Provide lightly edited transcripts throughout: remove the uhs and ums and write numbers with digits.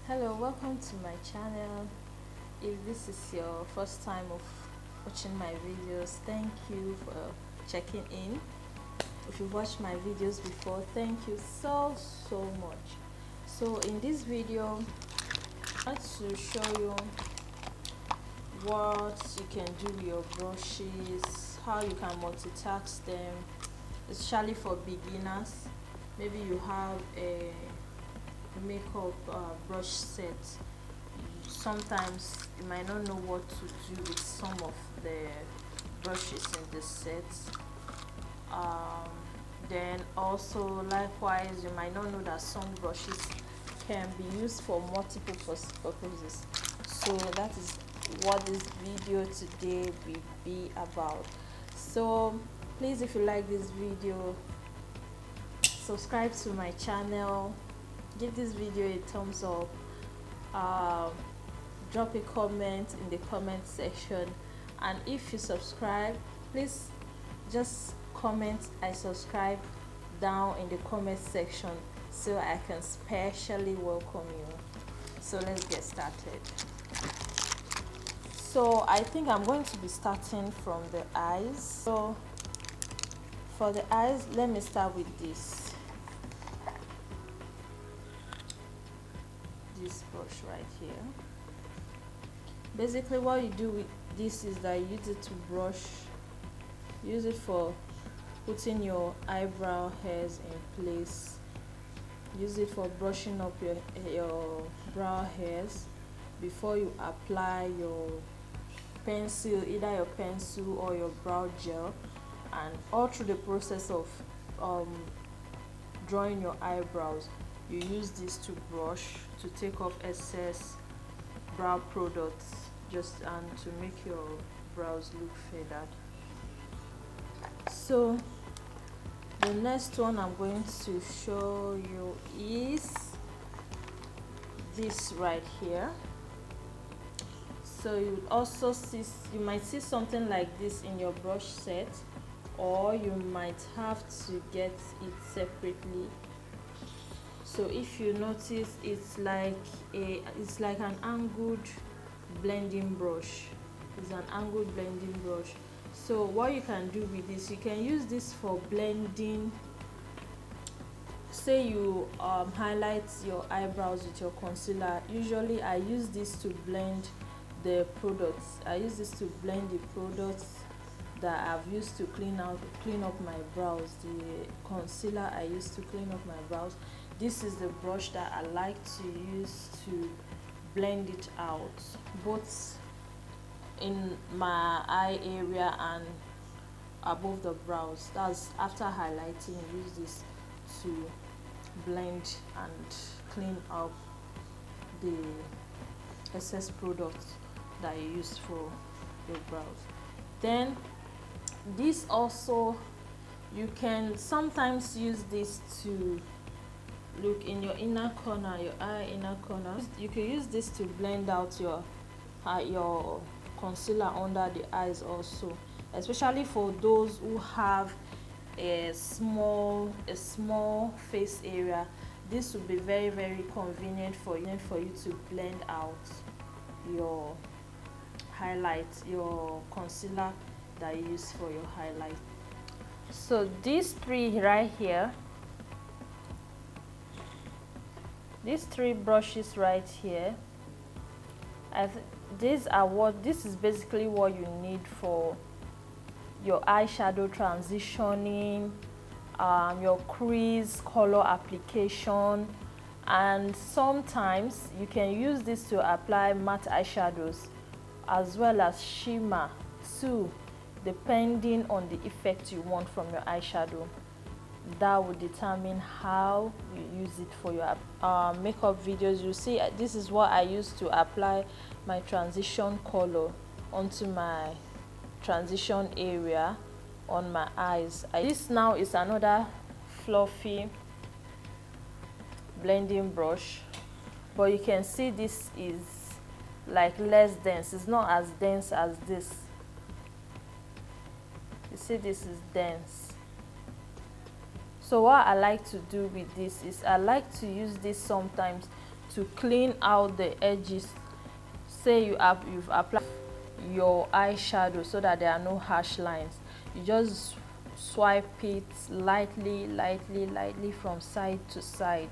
Hello, welcome to my channel. If this is your first time of watching my videos, thank you for checking in. If you've watched my videos before, thank you so much. So in this video, I want to show you what you can do with your brushes, how you can multitask them, especially for beginners. Maybe you have a makeup brush set. Sometimes you might not know what to do with some of the brushes in the set. Then also likewise, you might not know that some brushes can be used for multiple purposes. So that is what this video today will be about. So please, if you like this video, subscribe to my channel, give this video a thumbs up, drop a comment in the comment section, and if you subscribe, please just comment I subscribe down in the comment section so I can specially welcome you. So let's get started. So I think I'm going to be starting from the eyes. So for the eyes, let me start with this brush right here. Basically what you do with this is that you use it to brush, use it for putting your eyebrow hairs in place, use it for brushing up your brow hairs before you apply your pencil, either your pencil or your brow gel, and all through the process of drawing your eyebrows, you use this to brush to take off excess brow products and to make your brows look feathered. So the next one I'm going to show you is this right here. So you also see, you might see something like this in your brush set, or you might have to get it separately. So if you notice, it's like an angled blending brush. It's an angled blending brush. So what you can do with this, you can use this for blending. Say you highlight your eyebrows with your concealer. Usually I use this to blend the products. I use this to blend the products that I've used to clean up my brows. The concealer I use to clean up my brows. This is the brush that I like to use to blend it out, both in my eye area and above the brows. That's after highlighting, use this to blend and clean up the excess products that you use for your brows. Then this also, you can sometimes use this to look in your inner corner, your eye inner corner. You can use this to blend out your concealer under the eyes also, especially for those who have a small face area. This will be very convenient for you to blend out your highlight, your concealer that you use for your highlight. So these three right here, these three brushes right here, this is basically what you need for your eyeshadow transitioning, your crease color application, and sometimes you can use this to apply matte eyeshadows as well as shimmer too, depending on the effect you want from your eyeshadow. That will determine how you use it for your makeup videos. You see, this is what I use to apply my transition color onto my transition area on my eyes. This now is another fluffy blending brush, but you can see this is like less dense. It's not as dense as this. You see, this is dense. So what I like to do with this is I like to use this sometimes to clean out the edges. Say you've applied your eyeshadow so that there are no harsh lines, you just swipe it lightly from side to side.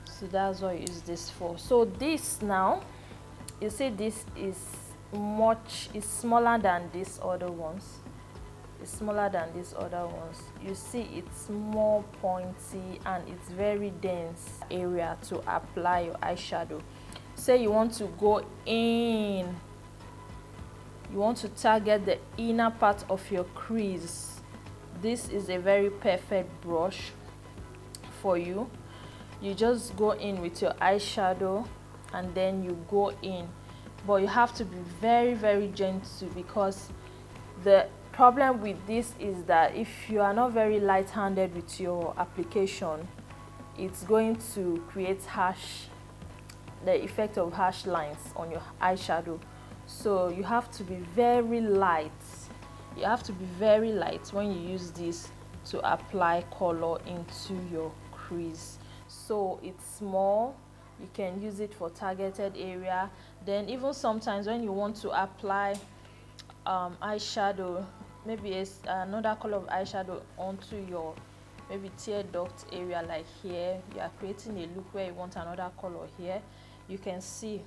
So that's what you use this for. So this now, you see this is smaller than these other ones. It's smaller than these other ones. You see it's more pointy and it's very dense area to apply your eyeshadow. Say you want to go in, you want to target the inner part of your crease, this is a very perfect brush for you. You just go in with your eyeshadow and then you go in, but you have to be very gentle, because the problem with this is that if you are not very light-handed with your application, it's going to create the effect of harsh lines on your eyeshadow. So you have to be very light. You have to be very light when you use this to apply color into your crease. So it's small, you can use it for targeted area. Then even sometimes when you want to apply eyeshadow, maybe another color of eyeshadow onto your maybe tear duct area, like here, you are creating a look where you want another color here, you can see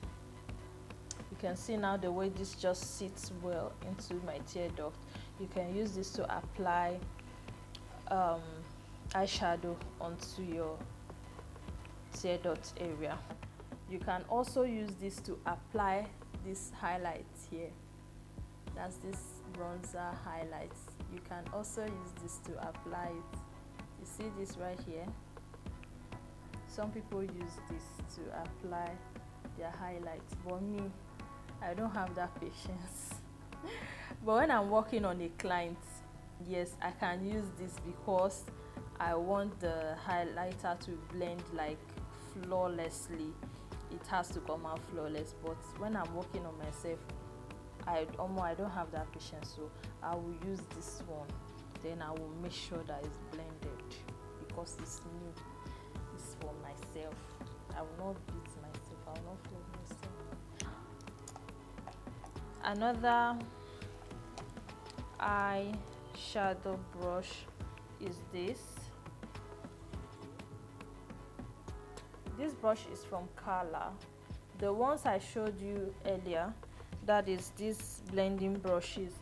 now the way this just sits well into my tear duct. You can use this to apply eyeshadow onto your tear duct area. You can also use this to apply this highlight here. That's this bronzer highlights. You can also use this to apply it. You see this right here? Some people use this to apply their highlights, but me, I don't have that patience. But when I'm working on a client, yes, I can use this because I want the highlighter to blend like flawlessly. It has to come out flawless. But when I'm working on myself, I don't have that patience, so I will use this one. Then I will make sure that it's blended, because it's me. It's for myself. I will not beat myself. I will not flog myself. Another eyeshadow brush is this. This brush is from Color. The ones I showed you earlier, that is these blending brushes,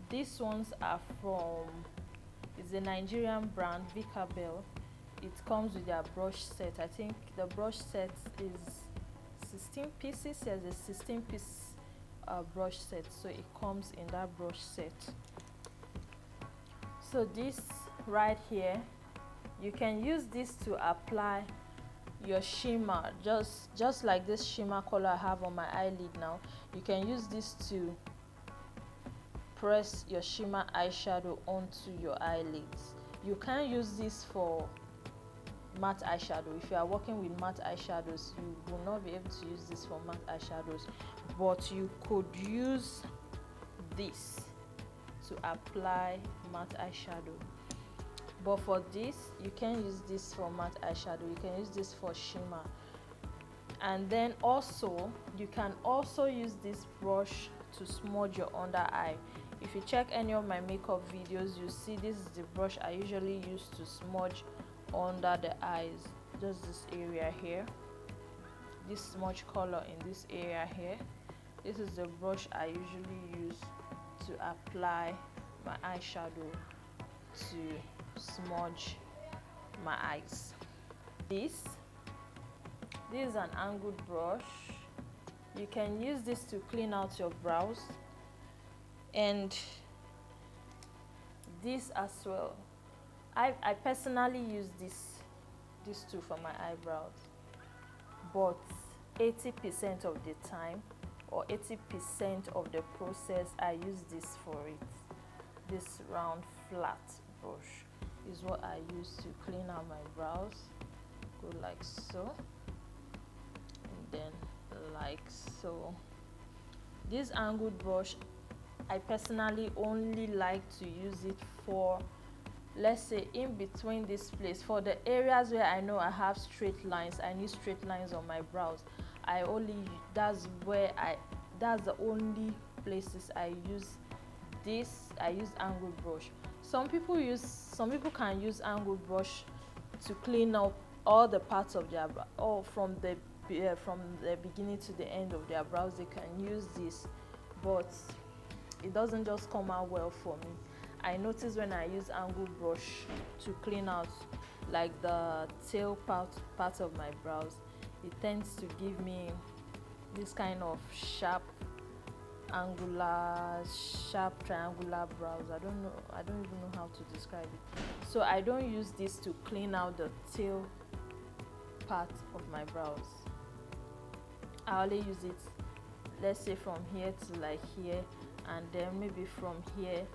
these ones are from, it's a Nigerian brand, Vicabel. It comes with their brush set. I think the brush set is 16 pieces. There's a 16-piece brush set, so it comes in that brush set. So this right here, you can use this to apply your shimmer, just like this shimmer color I have on my eyelid now. You can use this to press your shimmer eyeshadow onto your eyelids. You can use this for matte eyeshadow. If you are working with matte eyeshadows, you will not be able to use this for matte eyeshadows, but you could use this to apply matte eyeshadow. But for this, you can use this for matte eyeshadow, you can use this for shimmer. And then also, you can also use this brush to smudge your under eye. If you check any of my makeup videos, you see this is the brush I usually use to smudge under the eyes. Just this area here, this smudge color in this area here. This is the brush I usually use to apply my eyeshadow, to smudge my eyes. This is an angled brush. You can use this to clean out your brows, and this as well. I personally use these two for my eyebrows, but 80% of the time, or 80% of the process, I use this for it. This round flat brush is what I use to clean out my brows. Go like so, and then like so. This angled brush, I personally only like to use it for let's say in between this place, for the areas where I know I have straight lines, I need straight lines on my brows, that's the only places I use this. I use angled brush. Some people can use angled brush to clean up all the parts of their brow, or from the beginning to the end of their brows. They can use this, but it doesn't just come out well for me. I notice when I use angled brush to clean out like the tail part of my brows, it tends to give me this kind of sharp triangular brows. I don't even know how to describe it. So I don't use this to clean out the tail part of my brows. I only use it, let's say, from here to like here, and then maybe from here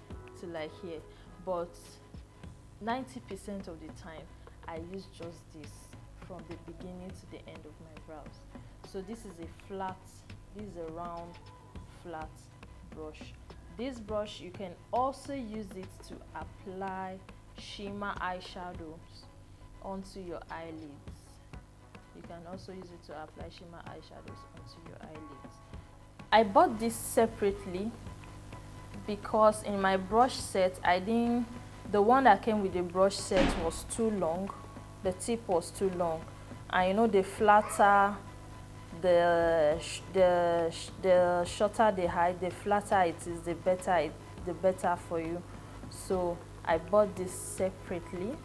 to like here. But 90% of the time I use just this from the beginning to the end of my brows. So this is a round flat brush. This brush, you can also use it to apply shimmer eyeshadows onto your eyelids. You can also use it to apply shimmer eyeshadows onto your eyelids. I bought this separately because in my brush set, the one that came with the brush set was too long. The tip was too long, and you know, the flatter the shorter the height, the flatter it is, the better for you. So I bought this separately,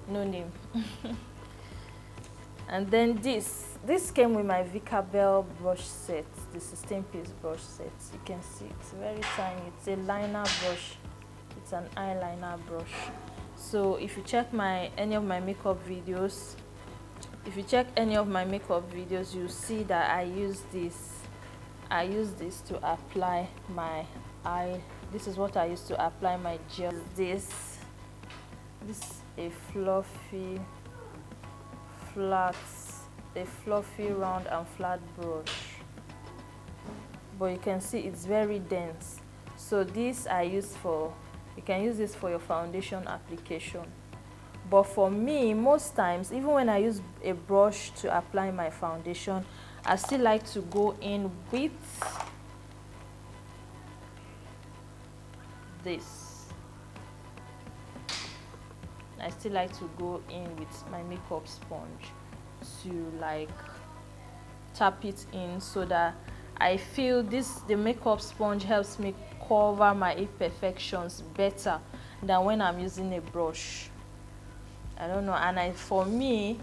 no name. And then this came with my Vicabel brush set, the 16-piece brush set. You can see it's very tiny. It's a liner brush. It's an eyeliner brush. So if you check any of my makeup videos, you'll see that I use this to apply my eye. This is what I use to apply my gel. This a fluffy round and flat brush, but you can see it's very dense. So this you can use this for your foundation application. But for me, most times, even when I use a brush to apply my foundation, I still like to go in with this. I still like to go in with my makeup sponge to like tap it in, so that I feel the makeup sponge helps me cover my imperfections better than when I'm using a brush. I don't know, and for me,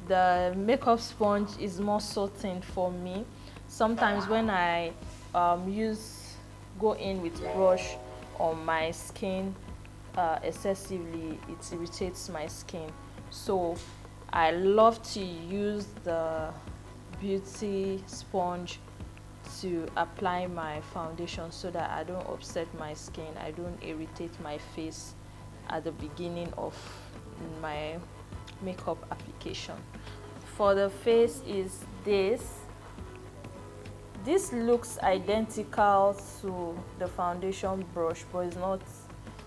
the makeup sponge is more certain for me. Sometimes when I go in with brush on my skin excessively, it irritates my skin. So I love to use the beauty sponge to apply my foundation, so that I don't upset my skin, I don't irritate my face at the beginning of my makeup application. For the face is this looks identical to the foundation brush, but it's not.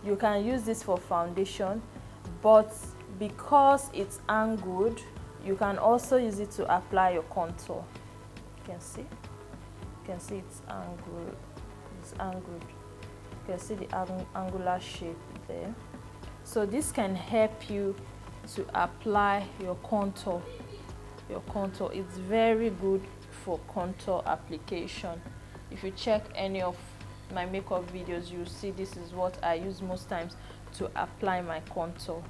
You can use this for foundation, but because it's angled, you can also use it to apply your contour. You can see it's angled. You can see the angular shape there. So this can help you to apply your contour. It's very good for contour application. If you check any of my makeup videos, you'll see this is what I use most times to apply my contour.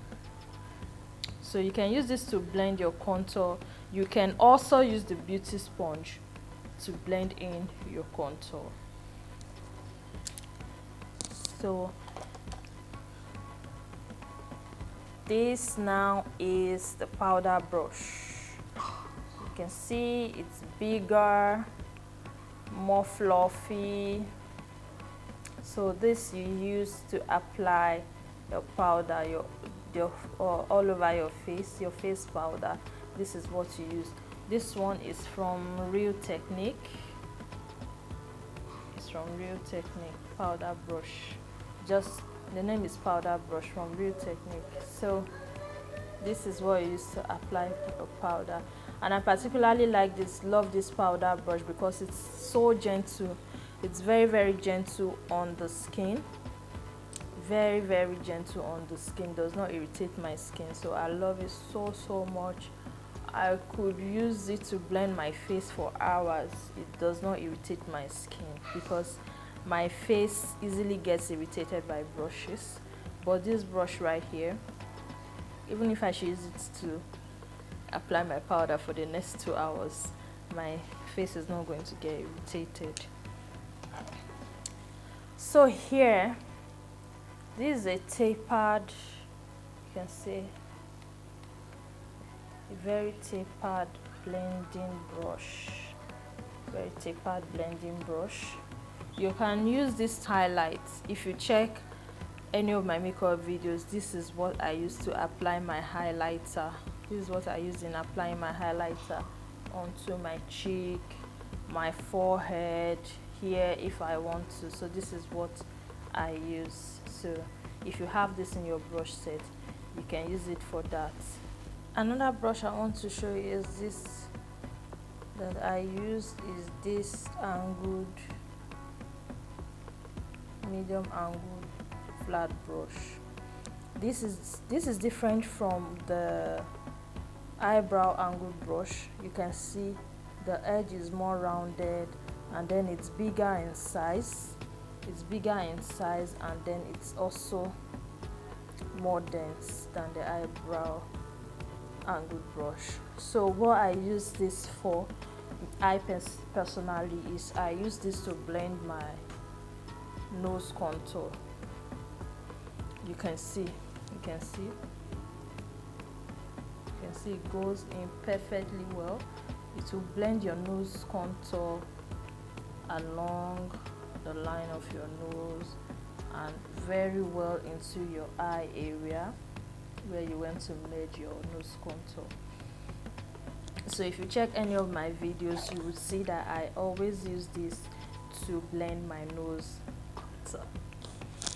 So you can use this to blend your contour. You can also use the beauty sponge to blend in your contour. So this now is the powder brush. You can see it's bigger, more fluffy. So this you use to apply your powder, all over your face powder. This is what you use. This one is from Real Technique. It's from Real Technique powder brush. Just The name is Powder Brush from Real Technique. So this is what I use to apply powder, and I particularly love this powder brush because it's so gentle. It's very gentle on the skin, very gentle on the skin, does not irritate my skin, so I love it so much. I could use it to blend my face for hours. It does not irritate my skin because my face easily gets irritated by brushes, but this brush right here, even if I should use it to apply my powder for the next 2 hours, my face is not going to get irritated. So here, this is a tapered, you can see, a very tapered blending brush. Very tapered blending brush. You can use this highlight. If you check any of my makeup videos, this is what I use to apply my highlighter. This is what I use in applying my highlighter onto my cheek, my forehead, here if I want to. So this is what I use. So if you have this in your brush set, you can use it for that. Another brush I want to show you is this that I use, is this angled, medium angled flat brush. This is different from the eyebrow angled brush. You can see the edge is more rounded, and then it's bigger in size. And then it's also more dense than the eyebrow angled brush. So what I use this for, personally, is I use this to blend my nose contour. You can see it goes in perfectly well. It will blend your nose contour along the line of your nose and very well into your eye area where you want to merge your nose contour. So if you check any of my videos, you will see that I always use this to blend my nose contour.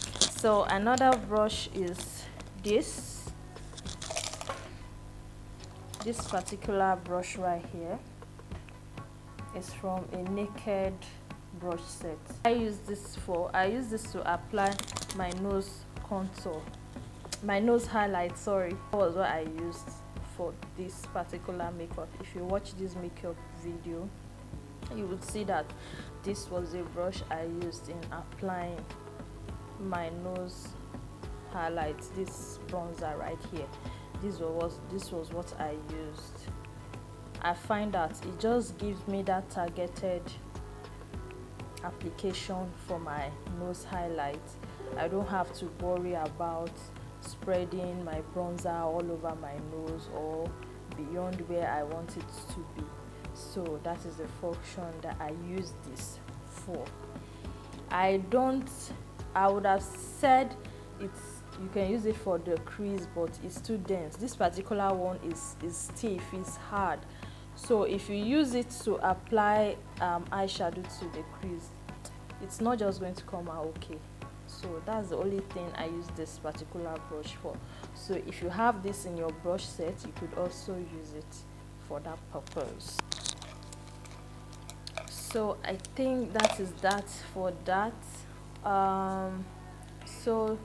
So another brush is this particular brush right here. Is from a Naked brush set. I use this to apply my nose contour, my nose highlight, sorry. That was what I used for this particular makeup. If you watch this makeup video, you would see that this was a brush I used in applying my nose highlights. This bronzer right here, this was what I used. I find that it just gives me that targeted application for my nose highlight. I don't have to worry about spreading my bronzer all over my nose or beyond where I want it to be. So that is the function that I use this for. I would have said you can use it for the crease, but it's too dense. This particular one is stiff, it's hard. So if you use it to apply eyeshadow to the crease, it's not just going to come out okay. So that's the only thing I use this particular brush for. So if you have this in your brush set, you could also use it for that purpose. So I think that is that for that. So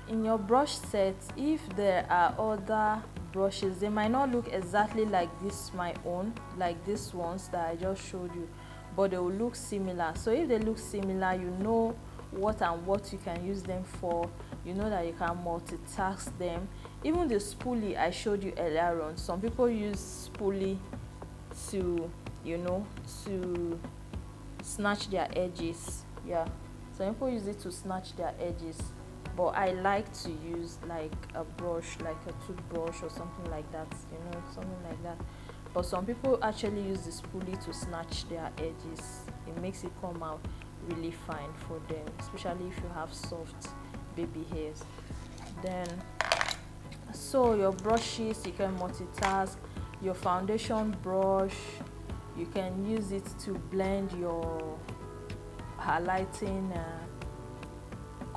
in your brush set, if there are other brushes, they might not look exactly like this, my own, like these ones that I just showed you, but they will look similar. So if they look similar, you know what you can use them for. You know that you can multitask them. Even the spoolie I showed you earlier on, some people use spoolie to, to snatch their edges. Yeah, some people use it to snatch their edges, but I like to use like a brush, like a toothbrush or something like that, something like that. But some people actually use the spoolie to snatch their edges. It makes it come out really fine for them, especially if you have soft baby hairs. Then, so your brushes, you can multitask. Your foundation brush, you can use it to blend your highlighting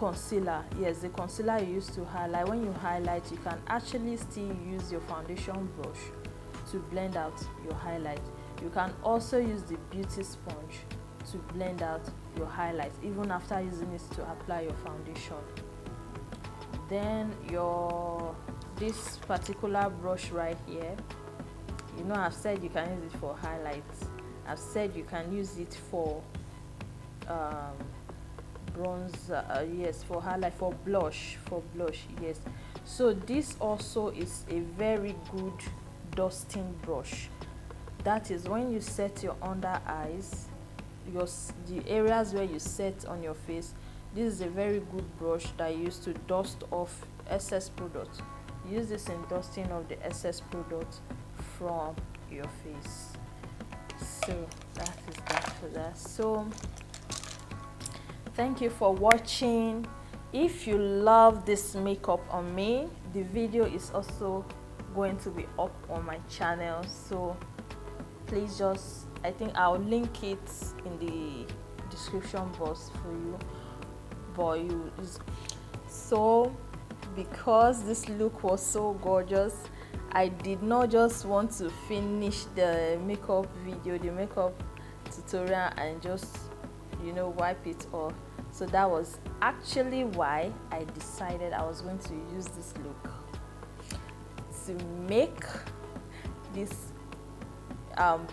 concealer, yes, the concealer you use to highlight, when you highlight, you can actually still use your foundation brush to blend out your highlight. You can also use the beauty sponge to blend out your highlight even after using it to apply your foundation. Then this particular brush right here, you know, I've said you can use it for highlights, I've said you can use it for bronze, yes, for highlight, for blush, yes. So this also is a very good dusting brush. That is when you set your under eyes, the areas where you set on your face, this is a very good brush that you use to dust off excess product. Use this in dusting of the excess product from your face. So that is that for that. So thank you for watching. If you love this makeup on me, the video is also going to be up on my channel, so please just, I think I'll link it in the description box for you. So because this look was so gorgeous, I did not just want to finish the makeup video, the makeup tutorial, and just, you know, wipe it off. So that was actually why I decided I was going to use this look to make this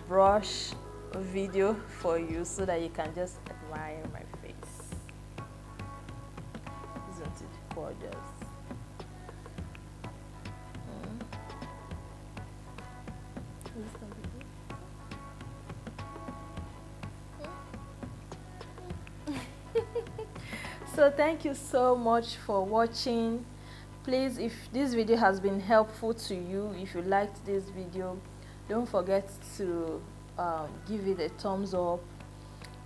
brush video for you, so that you can just admire my face. Isn't it gorgeous? So thank you so much for watching. Please, if this video has been helpful to you, if you liked this video, don't forget to give it a thumbs up.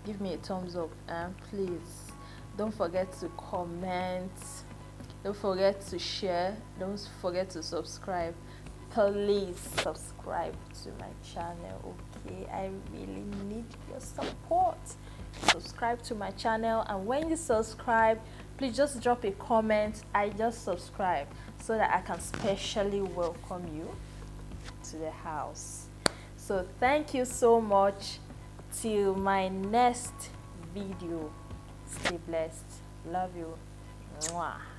Give me a thumbs up, and please don't forget to comment, don't forget to share, don't forget to subscribe. Please subscribe to my channel, okay? I really need your support. Subscribe to my channel, and when you subscribe, please just drop a comment, I just subscribe, so that I can specially welcome you to the house. So thank you so much. Till my next video, stay blessed. Love you. Mwah.